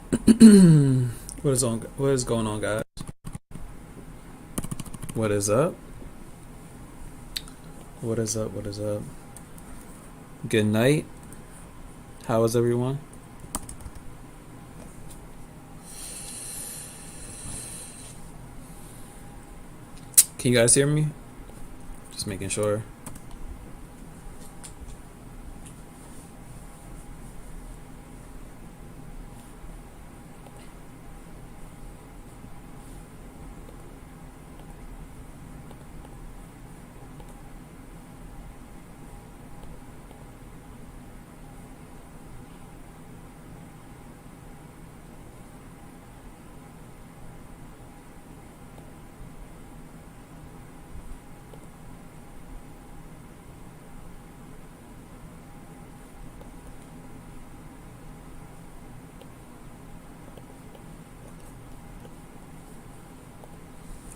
What is going on, guys? What is up? What is up? What is up? Good night. How is everyone? Can you guys hear me? Just making sure.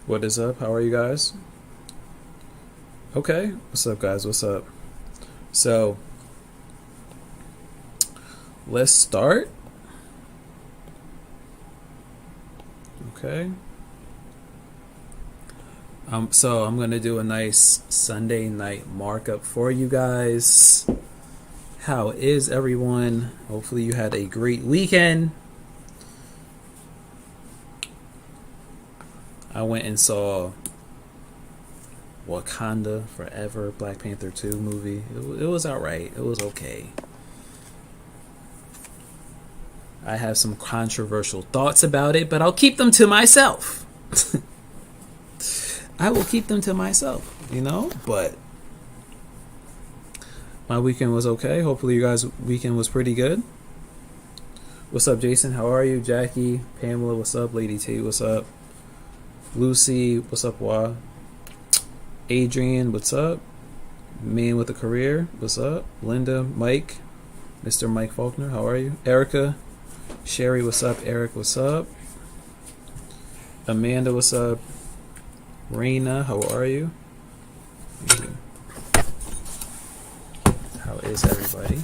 What is up? How are you guys? Okay. What's up, guys? What's up? So, let's start. Okay. So I'm gonna do a nice Sunday night markup for you guys. How is everyone? Hopefully you had a great weekend. I went and saw Wakanda Forever, Black Panther 2 movie. It was alright. It was okay. I have some controversial thoughts about it, but I'll keep them to myself. I will keep them to myself, but my weekend was okay. Hopefully you guys' weekend was pretty good. What's up, Jason? How are you? Jackie, Pamela, what's up? Lady T, what's up? Lucy, what's up, Wah? Adrian, what's up? Man with a Career, what's up? Linda, Mike, Mr. Mike Faulkner, how are you? Erica, Sherry, what's up? Eric, what's up? Amanda, what's up? Raina, how are you? How is everybody?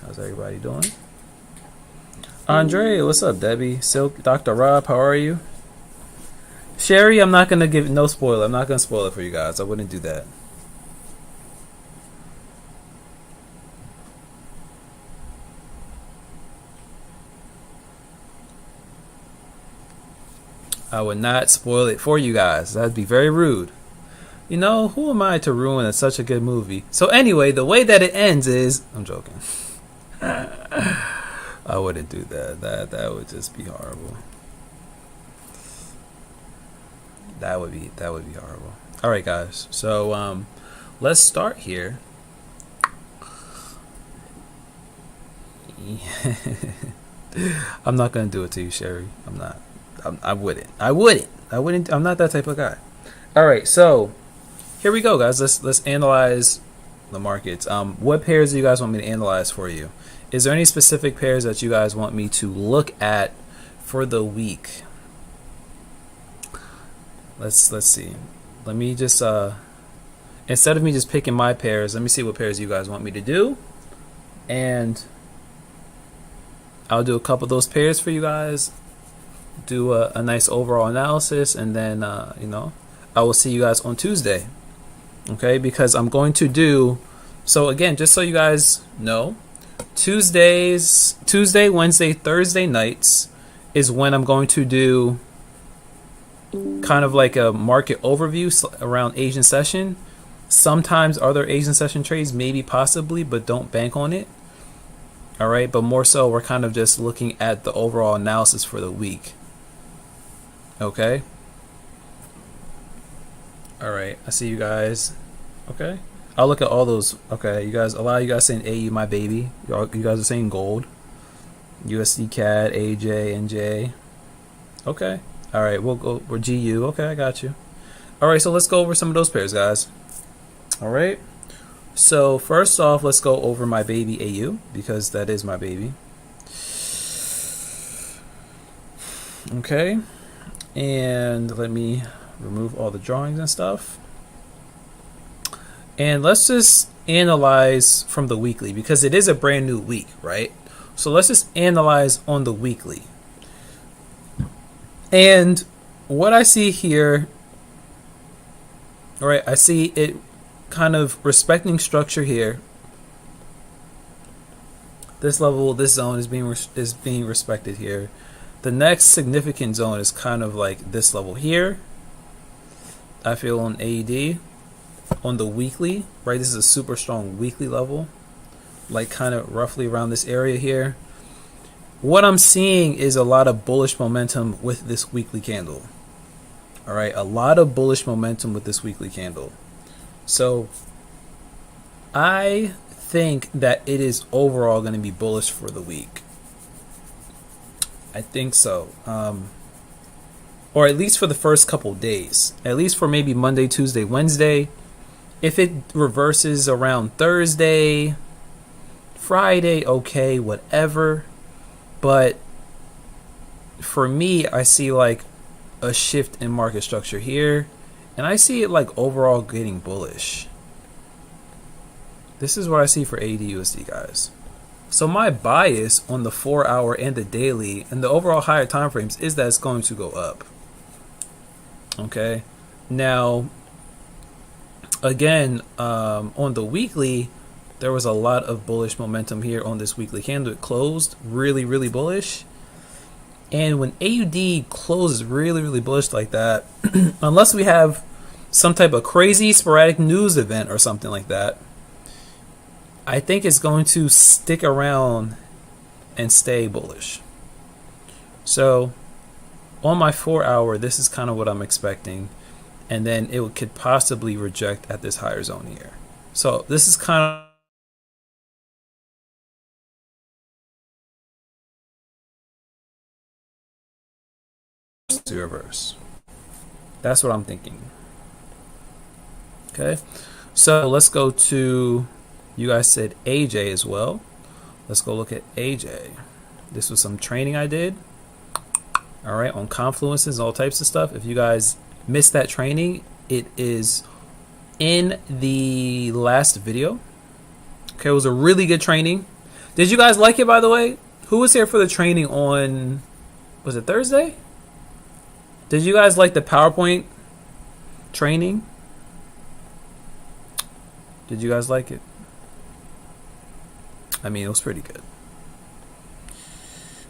How's everybody doing? Andre, what's up? Debbie, Silk, Dr. Rob, how are you? Sherry, I'm not gonna give no spoiler. I'm not gonna spoil it for you guys. I wouldn't do that. I would not spoil it for you guys. That'd be very rude. Who am I to ruin such a good movie? So anyway, the way that it ends is, I'm joking. I wouldn't do that. That would just be horrible. That would be horrible. All right, guys. So let's start here. I'm not gonna do it to you, Sherry. I'm not. I wouldn't. I'm not that type of guy. All right, so here we go, guys. Let's analyze the markets. What pairs do you guys want me to analyze for you? Is there any specific pairs that you guys want me to look at for the week? Let's see. Let me just instead of me just picking my pairs, let me see what pairs you guys want me to do, and I'll do a couple of those pairs for you guys. Do a nice overall analysis, and then I will see you guys on Tuesday. Okay, because I'm going to do so again, just so you guys know, Tuesday, Wednesday, Thursday nights is when I'm going to do kind of like a market overview around Asian session. Sometimes other Asian session trades, maybe possibly, but don't bank on it. All right, but more so we're kind of just looking at the overall analysis for the week. Okay. All right, I see you guys. Okay, I'll look at all those. Okay, you guys, a lot of you guys saying AU my baby. You guys are saying gold. USD CAD, AJ, NJ. Okay. All right, we'll go. We're GU. Okay, I got you. All right, so let's go over some of those pairs, guys. All right. So first off, let's go over my baby AU because that is my baby. Okay. And let me remove all the drawings and stuff. And let's just analyze from the weekly because it is a brand new week, right? So let's just analyze on the weekly. And what I see here, all right, I see it kind of respecting structure here. This level, this zone is being respected here. The next significant zone is kind of like this level here. I feel on AED, on the weekly, right? This is a super strong weekly level, like kind of roughly around this area here. What I'm seeing is a lot of bullish momentum with this weekly candle. All right, a lot of bullish momentum with this weekly candle. So I think that it is overall going to be bullish for the week. I think so. Or at least for the first couple days. At least for maybe Monday, Tuesday, Wednesday. If it reverses around Thursday, Friday, okay, whatever. But for me, I see like a shift in market structure here. And I see it like overall getting bullish. This is what I see for AUD/USD, guys. So my bias on the 4-hour and the daily and the overall higher time frames is that it's going to go up. Okay. Now, again, on the weekly, there was a lot of bullish momentum here on this weekly candle. It closed really, really bullish. And when AUD closes really, really bullish like that, unless we have some type of crazy sporadic news event or something like that, I think it's going to stick around and stay bullish. So on my 4-hour, this is kind of what I'm expecting. And then it could possibly reject at this higher zone here. So this is kind of to reverse. That's what I'm thinking. Okay. So let's go to, you guys said AJ as well. Let's go look at AJ. This was some training I did. All right, on confluences, all types of stuff. If you guys missed that training, it is in the last video. Okay, it was a really good training. Did you guys like it, by the way? Who was here for the training on, was it Thursday? Did you guys like the PowerPoint training? Did you guys like it? I mean, it was pretty good.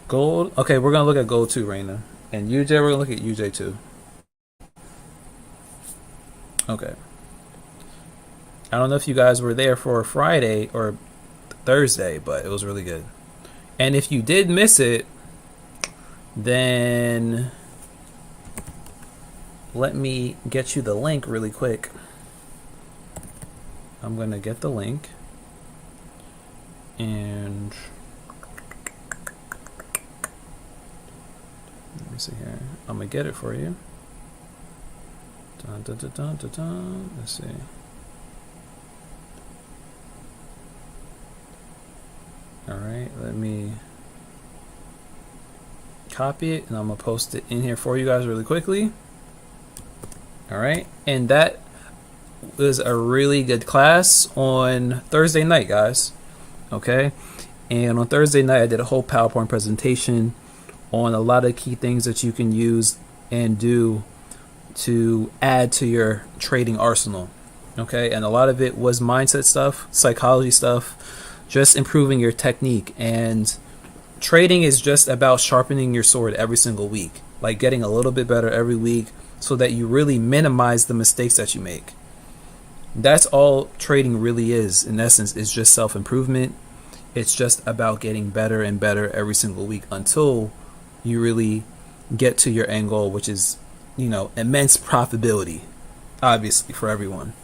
Gold. Okay, we're gonna look at gold too, Raina. And UJ, we're gonna look at UJ too. Okay. I don't know if you guys were there for Friday or Thursday, but it was really good. And if you did miss it, then let me get you the link really quick. I'm gonna get the link. And let me see here. I'm gonna get it for you. Dun, dun, dun, dun, dun, dun. Let's see. All right, let me copy it, and I'm gonna post it in here for you guys really quickly. All right, and that was a really good class on Thursday night, guys. Okay, and on Thursday night I did a whole PowerPoint presentation on a lot of key things that you can use and do to add to your trading arsenal. Okay, and a lot of it was mindset stuff, psychology stuff, just improving your technique. And trading is just about sharpening your sword every single week, like getting a little bit better every week so that you really minimize the mistakes that you make. That's all trading really is, in essence, is just self-improvement. It's just about getting better and better every single week until you really get to your end goal, which is, you know, immense profitability, obviously, for everyone.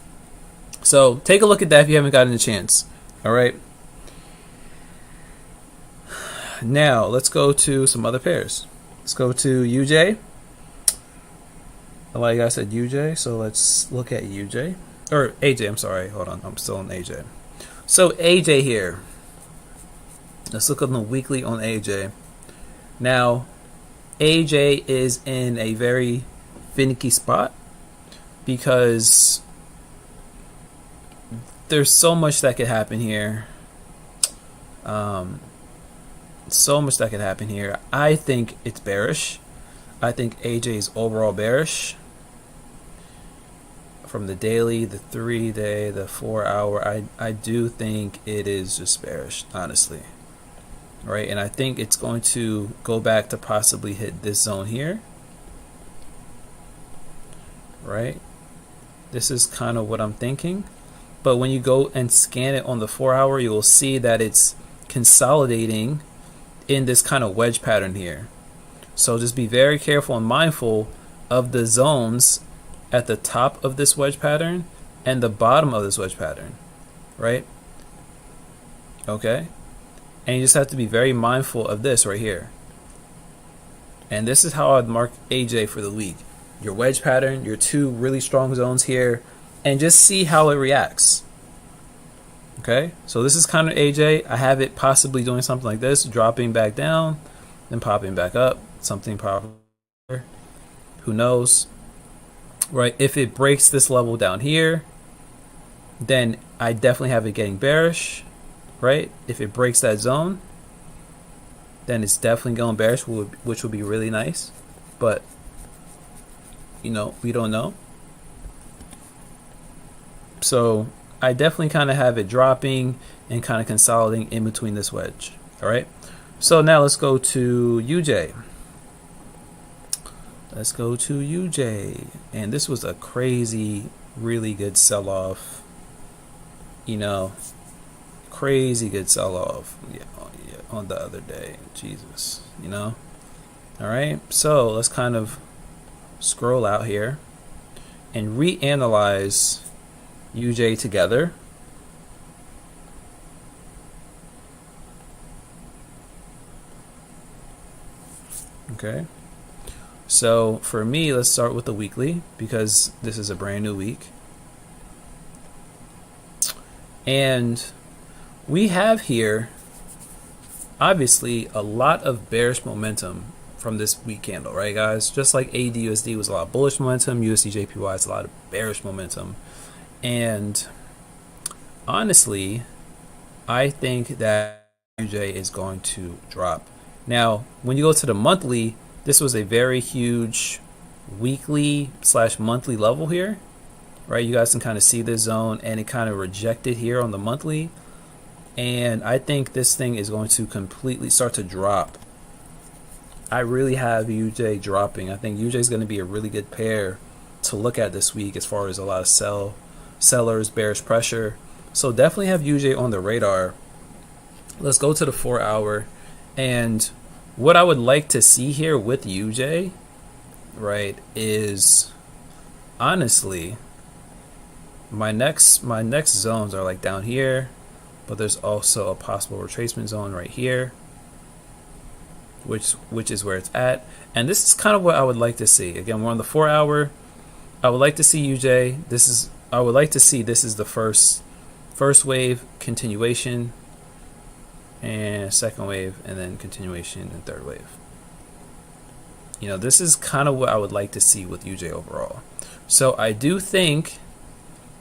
So take a look at that if you haven't gotten a chance. All right. Now let's go to some other pairs. Let's go to UJ. Like I said, UJ. So let's look at UJ. Or AJ, I'm sorry. Hold on. I'm still on AJ. So AJ here. Let's look on the weekly on AJ. Now, AJ is in a very finicky spot because there's so much that could happen here. So much that could happen here. I think it's bearish. I think AJ is overall bearish. From the daily, the 3-day, the 4-hour, I do think it is just bearish, honestly. Right, and I think it's going to go back to possibly hit this zone here. Right, this is kind of what I'm thinking. But when you go and scan it on the 4-hour, you will see that it's consolidating in this kind of wedge pattern here. So just be very careful and mindful of the zones at the top of this wedge pattern and the bottom of this wedge pattern, right? Okay, and you just have to be very mindful of this right here. And this is how I'd mark AJ for the week. Your wedge pattern, your two really strong zones here, and just see how it reacts. Okay, so this is kind of AJ. I have it possibly doing something like this, dropping back down, then popping back up, something powerful. Who knows? Right, if it breaks this level down here, then I definitely have it getting bearish. Right, if it breaks that zone, then it's definitely going bearish, which would be really nice. But you know, we don't know. So I definitely kind of have it dropping and kind of consolidating in between this wedge. All right, so now let's go to UJ. Let's go to UJ. And this was a crazy, really good sell-off. You know, crazy good sell-off. Yeah, on the other day. Jesus, you know. All right, so let's kind of scroll out here and reanalyze UJ together. Okay. So for me, let's start with the weekly because this is a brand new week. And we have here, obviously, a lot of bearish momentum from this week candle, right, guys? Just like AUD/USD was a lot of bullish momentum, USD/JPY is a lot of bearish momentum. And honestly, I think that UJ is going to drop. Now, when you go to the monthly, this was a very huge weekly/monthly level here, right? You guys can kind of see this zone, and it kind of rejected here on the monthly. And I think this thing is going to completely start to drop. I really have UJ dropping. I think UJ is going to be a really good pair to look at this week as far as a lot of sellers, bearish pressure. So definitely have UJ on the radar. Let's go to the 4-hour. And what I would like to see here with UJ, right, is honestly my next zones are like down here, but there's also a possible retracement zone right here, which is where it's at. And this is kind of what I would like to see. Again, we're on the 4-hour. I would like to see UJ. I would like to see this is the first wave continuation, and second wave, and then continuation and third wave. You know, this is kind of what I would like to see with UJ overall. So I do think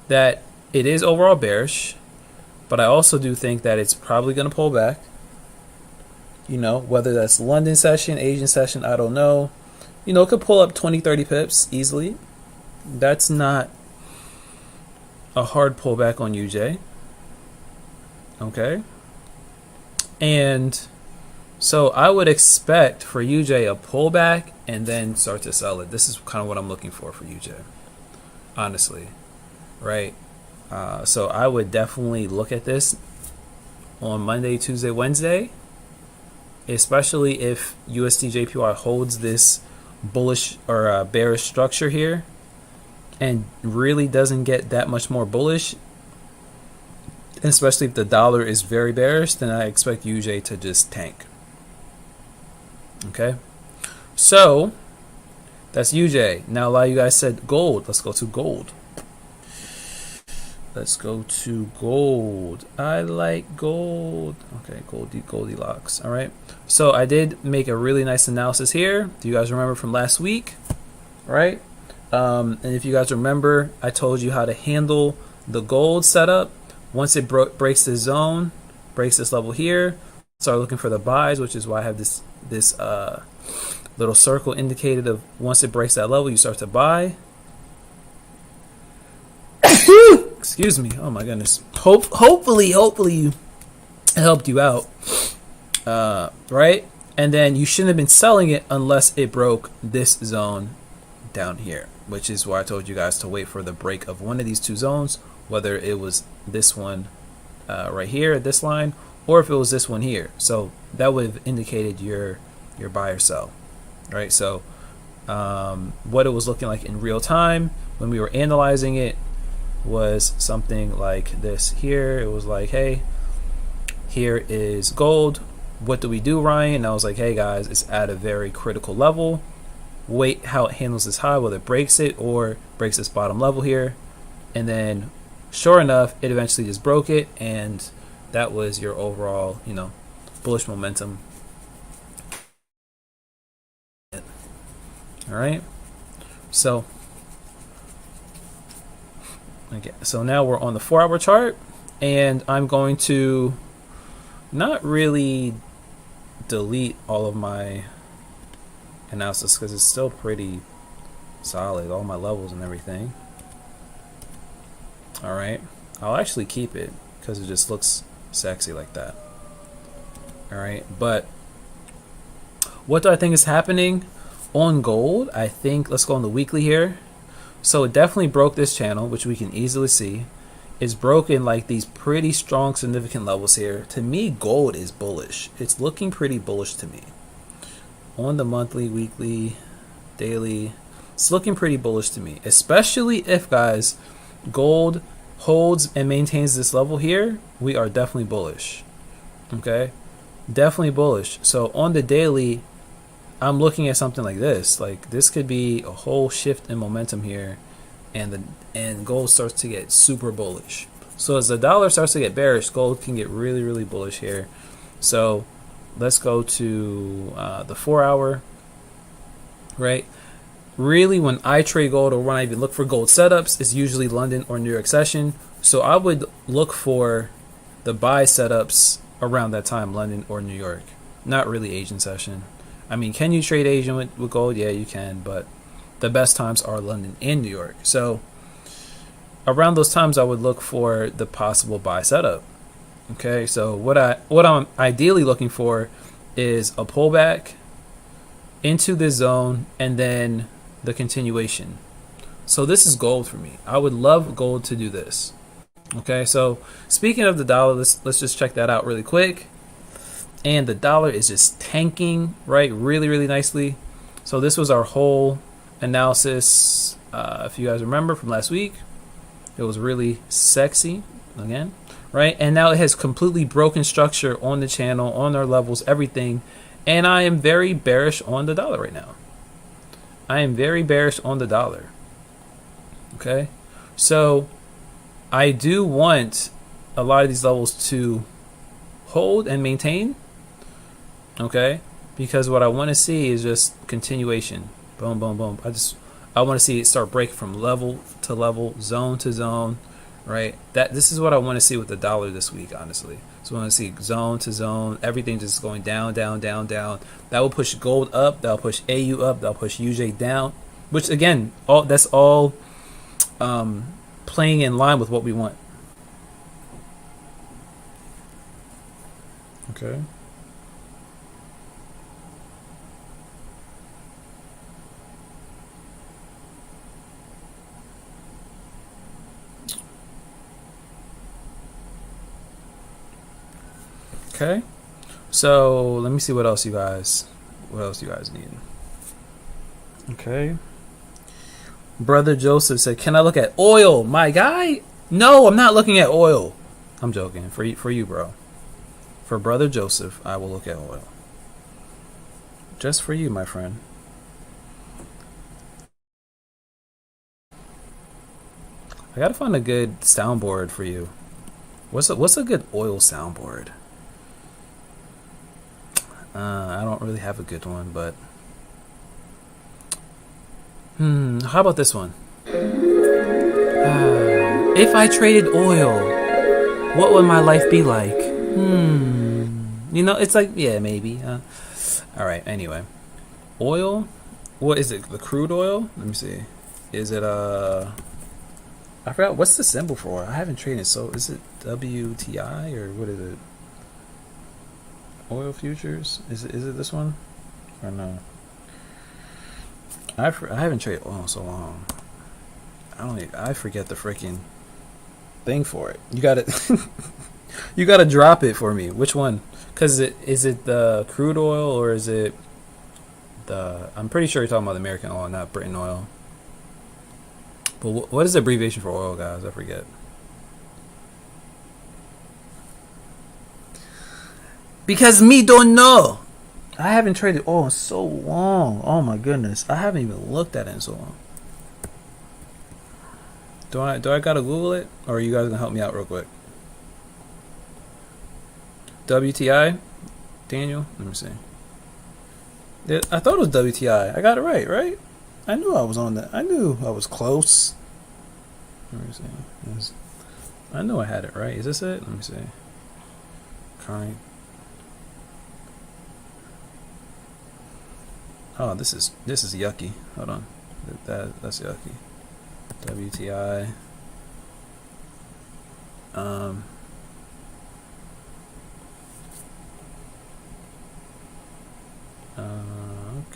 that it is overall bearish, but I also do think that it's probably going to pull back. You know, whether that's London session, Asian session, I don't know. You know, it could pull up 20-30 pips easily. That's not a hard pullback on UJ. Okay. And so I would expect for UJ a pullback and then start to sell it. This is kind of what I'm looking for UJ, honestly, right? So I would definitely look at this on Monday, Tuesday, Wednesday, especially if USD/JPY holds this bullish or bearish structure here and really doesn't get that much more bullish. Especially if the dollar is very bearish, then I expect UJ to just tank. Okay, so that's UJ. Now a lot of you guys said gold. Let's go to gold. Let's go to gold. I like gold. Okay, Goldilocks. All right. So I did make a really nice analysis here. Do you guys remember from last week? Right. And if you guys remember, I told you how to handle the gold setup. Once it breaks the zone, breaks this level here, start looking for the buys, which is why I have this little circle indicated of once it breaks that level, you start to buy. Excuse me. Oh my goodness. Hopefully it helped you out. Right? And then you shouldn't have been selling it unless it broke this zone down here, which is why I told you guys to wait for the break of one of these two zones, whether it was this one right here, this line, or if it was this one here. So that would have indicated your buy or sell, right? So what it was looking like in real time when we were analyzing it was something like this here. It was like, hey, here is gold. What do we do, Ryan? And I was like, hey guys, it's at a very critical level. Wait how it handles this high, whether it breaks it or breaks this bottom level here. And then sure enough, it eventually just broke it, and that was your overall, bullish momentum. All right. So okay, so now we're on the 4-hour chart, and I'm going to not really delete all of my analysis because it's still pretty solid, all my levels and everything. All right, I'll actually keep it because it just looks sexy like that. All right, but what do I think is happening on gold? I think, let's go on the weekly here. So it definitely broke this channel, which we can easily see. It's broken like these pretty strong significant levels here. To me, gold is bullish. It's looking pretty bullish to me. On the monthly, weekly, daily, it's looking pretty bullish to me, especially if, guys, gold holds and maintains this level here. We are definitely bullish. Okay, definitely bullish. So on the daily, I'm looking at something like this. Like this could be a whole shift in momentum here, and gold starts to get super bullish. So as the dollar starts to get bearish, gold can get really, really bullish here. So let's go to the 4-hour, right? Really, when I trade gold or when I even look for gold setups, it's usually London or New York session. So I would look for the buy setups around that time, London or New York, not really Asian session. I mean, can you trade Asian with gold? Yeah, you can, but the best times are London and New York. So around those times, I would look for the possible buy setup. Okay, so what I'm ideally looking for is a pullback into this zone and then the continuation. So this is gold for me. I would love gold to do this. Okay, so speaking of the dollar, let's just check that out really quick. And the dollar is just tanking, right, really, really nicely. So this was our whole analysis, if you guys remember from last week. It was really sexy again, right? And now it has completely broken structure on the channel, on our levels, everything. And I am very bearish on the dollar right now. I am very bearish on the dollar. Okay, so I do want a lot of these levels to hold and maintain. Okay, because what I want to see is just continuation. Boom, boom, boom. I want to see it start breaking from level to level, zone to zone, right? This is what I want to see with the dollar this week, honestly. So I want to see zone to zone, everything just going down, down, down, down. That will push gold up. That'll push AU up. That'll push UJ down. Which again, that's all playing in line with what we want. Okay. Okay, so let me see what else you guys need. Okay, Brother Joseph said, "Can I look at oil, my guy?" No, I'm not looking at oil. I'm joking. For you, bro. For Brother Joseph, I will look at oil. Just for you, my friend. I gotta find a good soundboard for you. What's a good oil soundboard? I don't really have a good one, but how about this one? If I traded oil, what would my life be like? You know, it's like, yeah, maybe. All right. Anyway, oil. What is it? The crude oil? Let me see. Is it I forgot what's the symbol for. I haven't traded. So is it WTI or what is it? Oil futures? Is it this one or no? I haven't traded oil in so long. I forget the freaking thing for it. You got to you got to drop it for me. Which one? Cuz is it the crude oil or is it the I'm pretty sure you're talking about the American oil, not Britain oil. But what is the abbreviation for oil, guys? I forget. Because me don't know. I haven't traded oil in so long. Oh my goodness. I haven't even looked at it in so long. Do I gotta Google it? Or are you guys gonna help me out real quick? WTI? Daniel? Let me see. I thought it was WTI. I got it right? I knew I was on that. I knew I was close. Let me see. I know I had it right. Is this it? Let me see. Current. Oh, this is yucky. Hold on. That's yucky. WTI.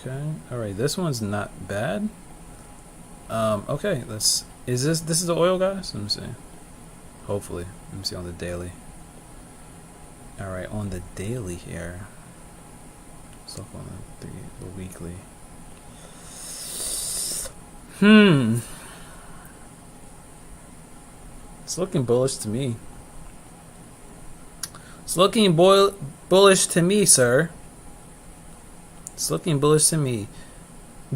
Okay. All right. This one's not bad. Okay. This is the oil, guys? Let me see. Hopefully. Let me see on the daily. All right, on the daily here. Let's look on the weekly. It's looking bullish to me. It's looking bullish to me, sir. It's looking bullish to me.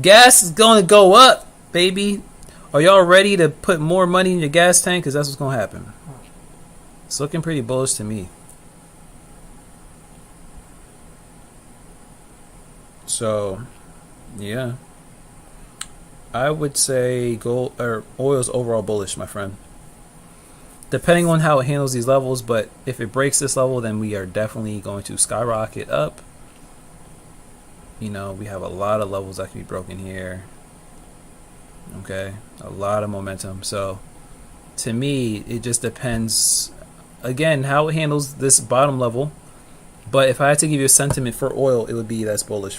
Gas is going to go up, baby. Are y'all ready to put more money in your gas tank? Because that's what's going to happen. It's looking pretty bullish to me. So, yeah. I would say gold or oil's overall bullish, my friend. Depending on how it handles these levels, but if it breaks this level, then we are definitely going to skyrocket up. You know, we have a lot of levels that can be broken here. Okay, a lot of momentum. So, to me, it just depends, again, how it handles this bottom level. But if I had to give you a sentiment for oil, it would be that's bullish,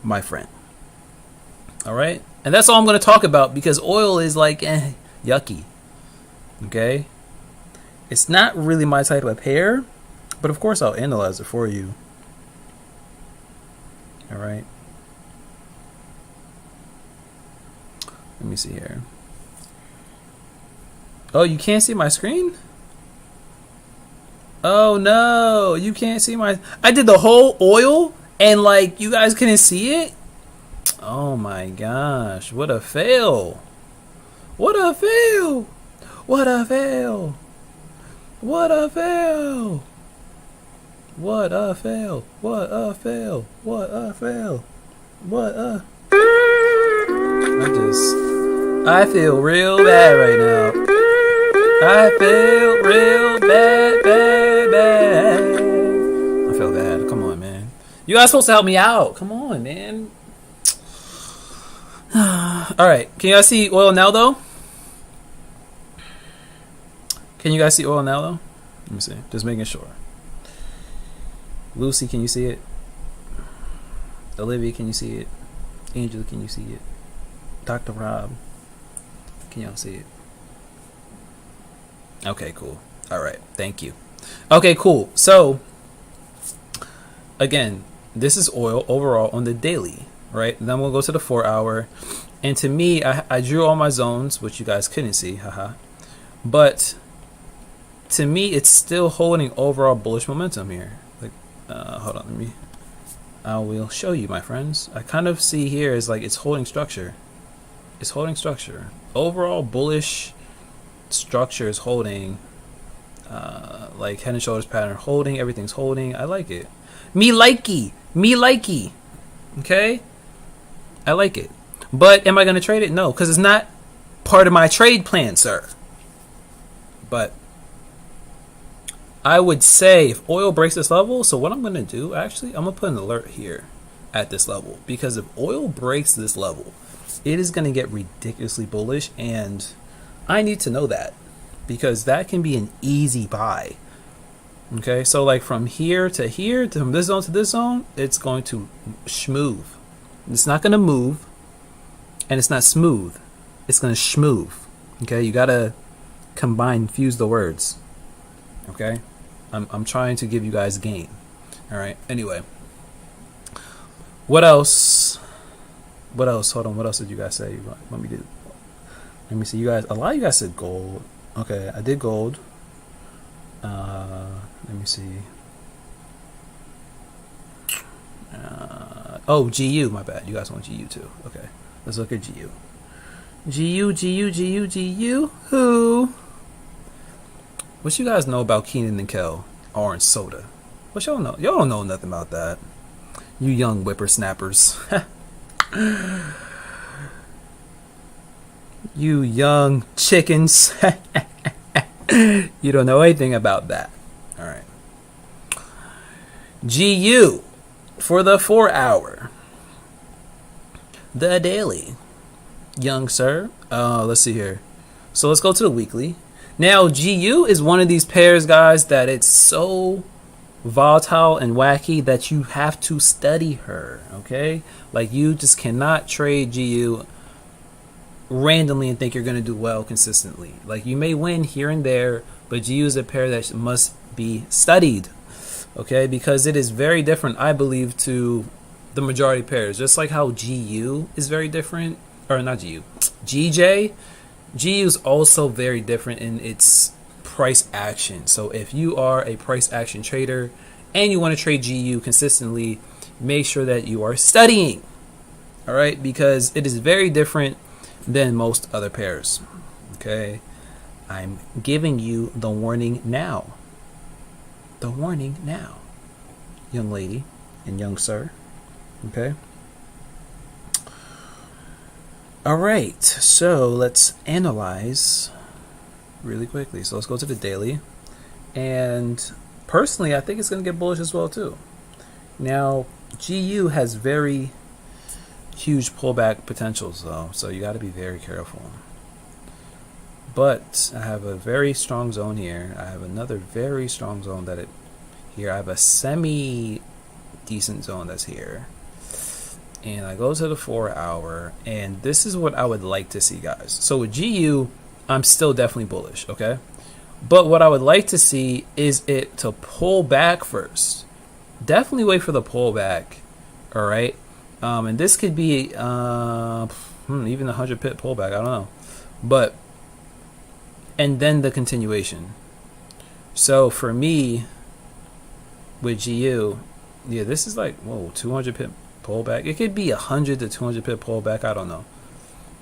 my friend. All right, and that's all I'm going to talk about because oil is like yucky. Okay, it's not really my type of pair, but of course I'll analyze it for you. All right. Let me see here. Oh, you can't see my screen? Oh no, you can't see my... I did the whole oil and like you guys couldn't see it? Oh my gosh, what a fail. What a fail. What a fail. What a fail. What a fail. What a fail. What a fail. What a... I feel real bad right now. I feel real bad. I feel bad. Come on, man. You guys supposed to help me out. Come on, man. Alright. Can you guys see oil now, though? Can you guys see oil now, though? Let me see. Just making sure. Lucy, can you see it? Olivia, can you see it? Angel, can you see it? Dr. Rob, can y'all see it? Okay, cool. All right, thank you. Okay, cool. So, again, this is oil overall on the daily, right? Then we'll go to the 4 hour. And to me, I drew all my zones, which you guys couldn't see, haha. But to me, it's still holding overall bullish momentum here. Like, hold on, I will show you, my friends. I kind of see here is like it's holding structure. It's holding structure. Overall bullish structure is holding, like head and shoulders pattern holding. Everything's holding. I like it. Me likey. Okay, I like it. But am I going to trade it? No, because it's not part of my trade plan, sir. But I would say if oil breaks this level, so what I'm going to do, actually, I'm going to put an alert here at this level. Because if oil breaks this level, it is going to get ridiculously bullish. And I need to know that. Because that can be an easy buy. Okay, so like from here, from this zone to this zone, it's going to schmoove. It's not going to move. And it's not smooth. It's going to schmoove. Okay, you got to fuse the words. Okay, I'm trying to give you guys game. All right. Anyway, what else? Hold on. What else did you guys say? You want me to? Let me see. You guys. A lot of you guys said gold. Okay, I did gold. Let me see. Oh, GU. My bad. You guys want GU too. Okay, let's look at GU. GU. Who? What you guys know about Keenan and Kel orange soda? What y'all know? Y'all don't know nothing about that. You young whippersnappers. You young chickens. You don't know anything about that. All right. GU for the 4 hour. The daily. Young sir. Let's see here. So let's go to the weekly. Now, GU is one of these pairs, guys, that it's so volatile and wacky that you have to study her, okay? Like, you just cannot trade GU randomly and think you're going to do well consistently. Like, you may win here and there, but GU is a pair that must be studied, okay? Because it is very different, I believe, to the majority pairs. Just like how GU is very different, or not GU, GJ. GU is also very different in its price action. So if you are a price action trader and you want to trade GU consistently, make sure that you are studying. All right, because it is very different than most other pairs. Okay, I'm giving you the warning now. The warning now, young lady and young sir. Okay. All right, so let's analyze really quickly. So let's go to the daily. And personally, I think it's going to get bullish as well, too. Now, GU has very huge pullback potentials, though, so you got to be very careful. But I have a very strong zone here. I have another very strong zone here. I have a semi-decent zone that's here. And I go to the 4 hour, and this is what I would like to see, guys. So with GU, I'm still definitely bullish, okay? But what I would like to see is it to pull back first. Definitely wait for the pullback, all right? And this could be even a 100 pip pullback, I don't know. But, and then the continuation. So for me, with GU, yeah, this is like, whoa, 200 pip pullback. It could be 100 to 200 pip pullback. I don't know.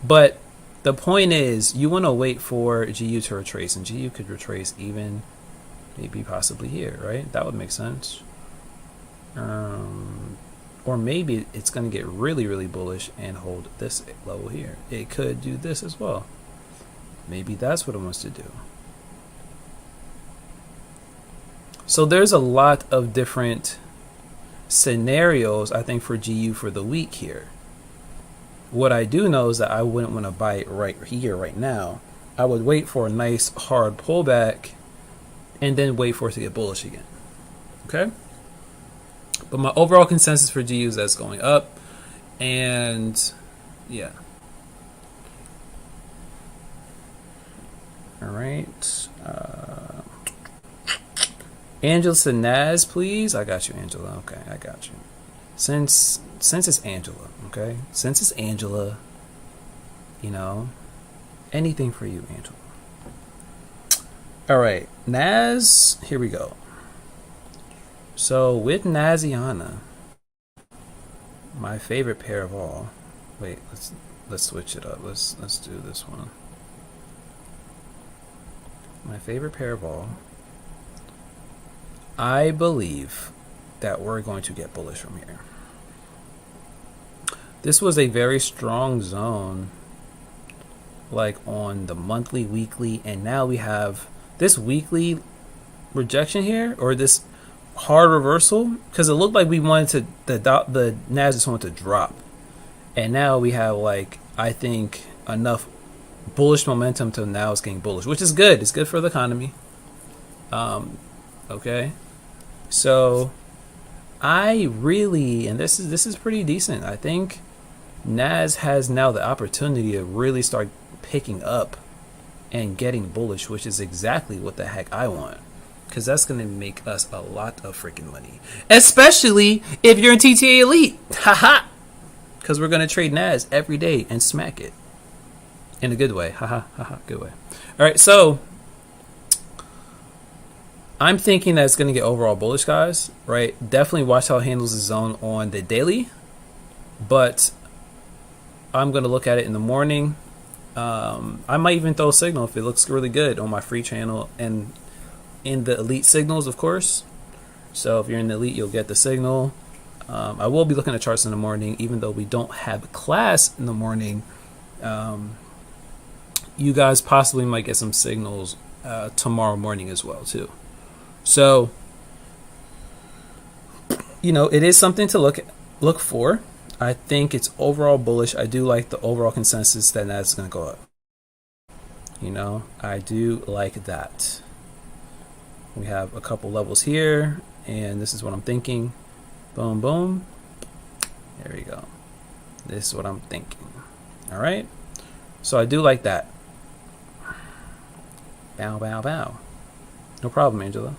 But the point is, you want to wait for GU to retrace, and GU could retrace even maybe possibly here, right? That would make sense. Or maybe it's going to get really, really bullish and hold this level here. It could do this as well. Maybe that's what it wants to do. So there's a lot of different scenarios, I think, for GU for the week here. What I do know is that I wouldn't want to buy it right here, right now. I would wait for a nice hard pullback and then wait for it to get bullish again. Okay? But my overall consensus for GU is that's going up. And yeah. All right. Angela Sanaz, please. I got you, Angela. Okay, I got you. Since it's Angela, okay? Since it's Angela, you know, anything for you, Angela. All right, Naz, here we go. So with Naziana, my favorite pair of all. Wait, let's switch it up. Let's do this one. My favorite pair of all. I believe that we're going to get bullish from here. This was a very strong zone, like on the monthly, weekly, and now we have this weekly rejection here, or this hard reversal, because it looked like we wanted to the Nas just wanted to drop, and now we have like, I think, enough bullish momentum to now it's getting bullish, which is good. It's good for the economy. Okay, so I really, and this is pretty decent. I think Nas has now the opportunity to really start picking up and getting bullish, which is exactly what the heck I want, because that's going to make us a lot of freaking money, especially if you're in TTA Elite. Haha, because we're going to trade Nas every day and smack it in a good way. Haha, haha, good way. All right, so I'm thinking that it's going to get overall bullish, guys, right? Definitely watch how it handles the zone on the daily, but I'm going to look at it in the morning. I might even throw a signal if it looks really good on my free channel and in the elite signals, of course. So if you're in the elite, you'll get the signal. I will be looking at charts in the morning, even though we don't have class in the morning. You guys possibly might get some signals tomorrow morning as well, too. So, you know, it is something to look for. I think it's overall bullish. I do like the overall consensus that Nas is going to go up. You know, I do like that. We have a couple levels here, and this is what I'm thinking. Boom, boom. There we go. This is what I'm thinking. All right. So I do like that. Bow, bow, bow. No problem, Angela.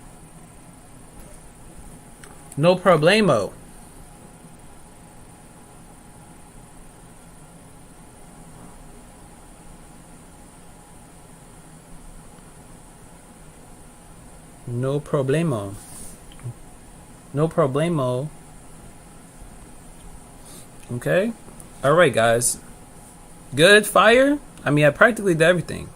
No problemo. No problemo. No problemo. Okay. All right, guys. Good. Fire. I mean, I practically did everything.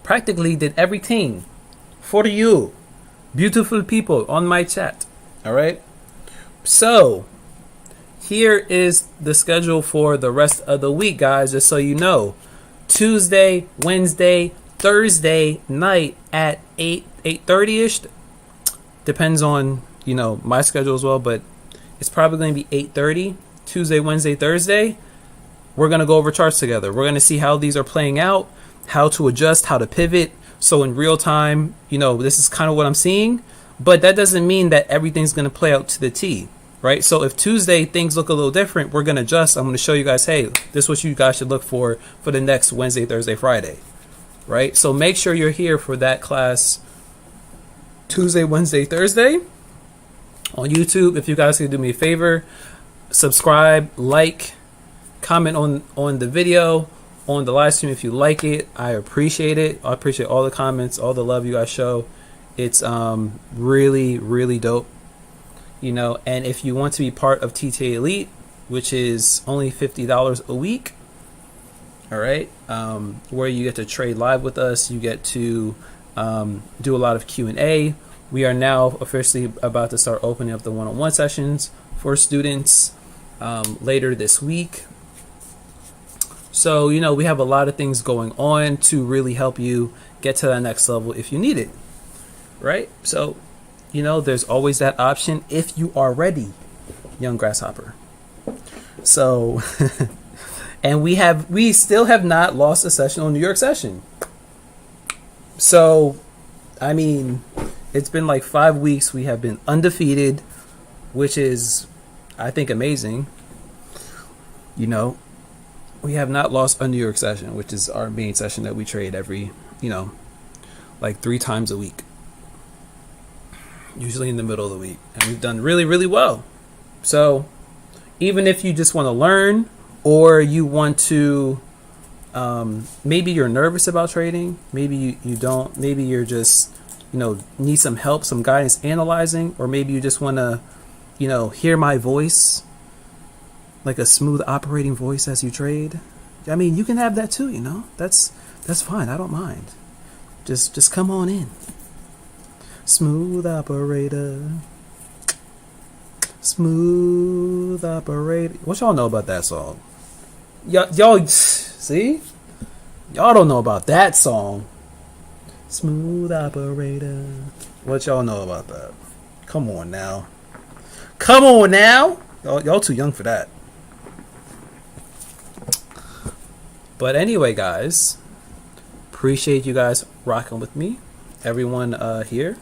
Practically did everything for you, beautiful people on my chat. All right. So here is the schedule for the rest of the week, guys, just so you know. Tuesday, Wednesday, Thursday night at 8:30ish. Depends on, you know, my schedule as well, but it's probably going to be 8:30. Tuesday, Wednesday, Thursday. We're going to go over charts together. We're going to see how these are playing out, how to adjust, how to pivot. So in real time, you know, this is kind of what I'm seeing, but that doesn't mean that everything's going to play out to the T, right? So if Tuesday things look a little different, we're going to adjust. I'm going to show you guys, hey, this is what you guys should look for the next Wednesday, Thursday, Friday, right? So make sure you're here for that class Tuesday, Wednesday, Thursday on YouTube. If you guys could do me a favor, subscribe, like, comment on the video, on the live stream if you like it. I appreciate it. I appreciate all the comments, all the love you guys show. It's really, really dope. You know, and if you want to be part of TTA Elite, which is only $50 a week, all right, where you get to trade live with us, you get to do a lot of Q&A. We are now officially about to start opening up the one-on-one sessions for students later this week. So, you know, we have a lot of things going on to really help you get to that next level if you need it, right? So, you know, there's always that option if you are ready, young grasshopper. So, and we still have not lost a session on New York session. So, I mean, it's been like 5 weeks. We have been undefeated, which is, I think, amazing. You know, we have not lost a New York session, which is our main session that we trade every, you know, like 3 times a week, usually in the middle of the week. And we've done really, really well. So even if you just want to learn, or you want to, maybe you're nervous about trading, maybe you don't, maybe you're just, you know, need some help, some guidance analyzing, or maybe you just want to, you know, hear my voice, like a smooth operating voice as you trade. I mean, you can have that too, you know. That's fine. I don't mind. Just come on in. Smooth operator. Smooth operator. What y'all know about that song? Y'all see? Y'all don't know about that song. Smooth operator. What y'all know about that? Come on now. Come on now. Y'all too young for that. But anyway, guys, appreciate you guys rocking with me, everyone here.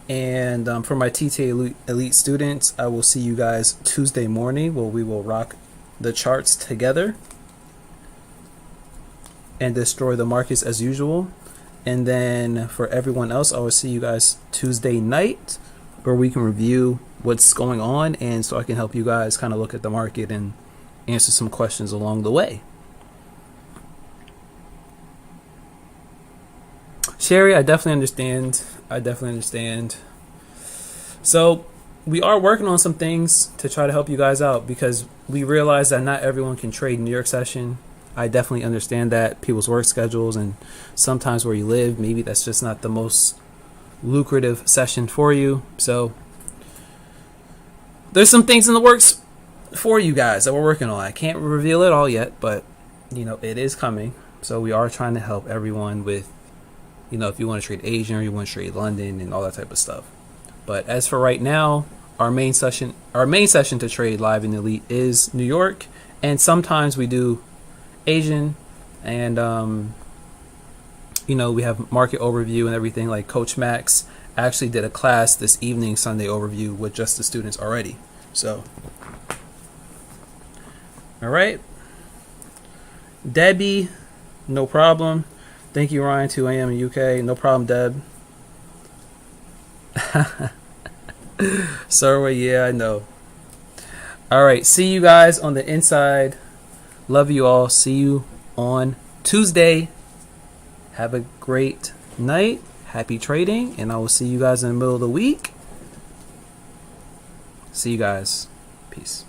And for my TTA Elite students, I will see you guys Tuesday morning where we will rock the charts together and destroy the markets as usual. And then for everyone else, I will see you guys Tuesday night where we can review what's going on, and so I can help you guys kind of look at the market and answer some questions along the way. Sherry, I definitely understand. So we are working on some things to try to help you guys out because we realize that not everyone can trade New York session. I definitely understand that people's work schedules and sometimes where you live, maybe that's just not the most lucrative session for you. So there's some things in the works for you guys that we're working on. I can't reveal it all yet, but it is coming. So we are trying to help everyone with, if you want to trade Asian or you want to trade London and all that type of stuff. But as for right now, our main session to trade live in Elite is New York, and sometimes we do Asian, and we have market overview and everything. Like Coach Max actually did a class this evening, Sunday overview with just the students already. So, all right, Debbie, no problem. Thank you, Ryan. 2 a.m. in UK. No problem, Deb. Surway, yeah, I know. All right, see you guys on the inside. Love you all. See you on Tuesday. Have a great night. Happy trading, and I will see you guys in the middle of the week. See you guys. Peace.